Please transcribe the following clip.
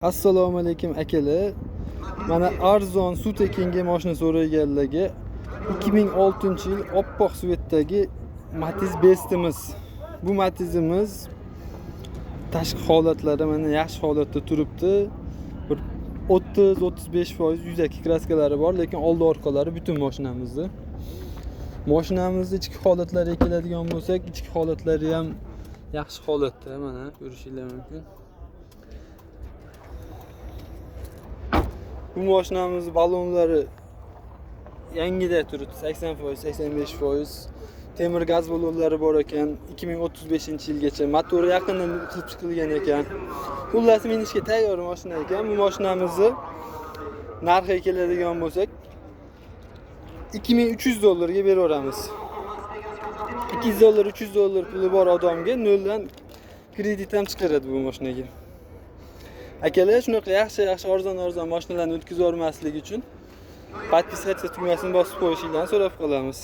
Assalomu alaykum akalar. Mana arzon suv tekinga mashina so'raganlarga 2006-yil oppoq svetdagi Matiz Bestimiz. Bu Matizimiz tashqi holatlari mana yaxshi holatda turibdi. Bir 30-35% yuzaki kraskalari bor, lekin oldi orqalari butun mashinamizni. Mashinamizni ichki holatlariga keladigan bo'lsak, ichki holatlari ham yaxshi holatda, mana ko'rishingiz mumkin. Bu mashinamiz balonlari yangida turibdi, 80%, 85%. Temir gaz balonlari bor ekan, 2035-yilgacha. Motori yaqindan qilib chiqilgan ekan. Xullas minishga tayyor mashina ekan. Bu mashinamizni narxiga keladigan bo'lsak, $2300 ga beraveramiz. $200, $300 puli bor odamga noldan kredit ham chiqaradi bu mashinaga. Akalar, shunaqa yaxshi arzon mashinalarni o'tkazib yubormaslik uchun podpiskatsiya tugmasini bosib qo'yishinglarni so'rab qolamiz.